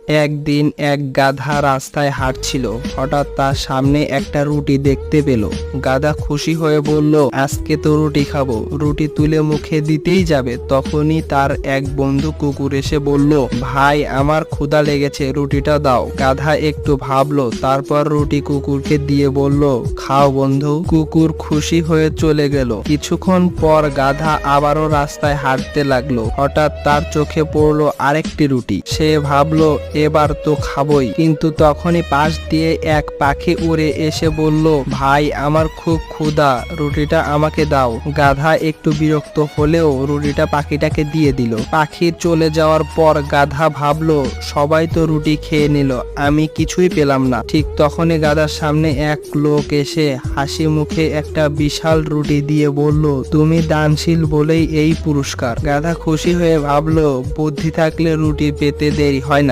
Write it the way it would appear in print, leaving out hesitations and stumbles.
একদিন এক গাধা রাস্তায় হাঁটছিল। হঠাৎ তার সামনে একটা রুটি দেখতে পেল। গাধা খুশি হয়ে বলল, আজকে তো রুটি খাবো। রুটি তুলে মুখে দিতেই যাবে, তখনই তার এক বন্ধু কুকুর এসে বলল, ভাই আমার ক্ষুধা লেগেছে, রুটিটা দাও। গাধা একটু ভাবলো, তারপর রুটি কুকুরকে দিয়ে বলল, খাও বন্ধু। কুকুর খুশি হয়ে চলে গেল। কিছুক্ষণ পর গাধা আবারও রাস্তায় হাঁটতে লাগলো। হঠাৎ তার চোখে পড়লো আরেকটি রুটি। সে ভাবলো, এবার তো খাবই। কিন্তু তখনই পাশ দিয়ে এক পাখি উড়ে এসে বলল, ভাই আমার খুব ক্ষুধা, রুটিটা আমাকে দাও। গাধা একটু বিরক্ত হলেও রুটিটা পাখিটাকে দিয়ে দিল। পাখি চলে যাওয়ার পর গাধা ভাবলো, সবাই তো রুটি খেয়ে নিল, আমি কিছুই পেলাম না। ঠিক তখনই গাধার সামনে এক লোক এসে হাসি মুখে একটা বিশাল রুটি দিয়ে বলল, তুমি দানশীল বলেই এই পুরস্কার। গাধা খুশি হয়ে ভাবলো, বুদ্ধি থাকলে রুটি পেতে দেরি হয় না।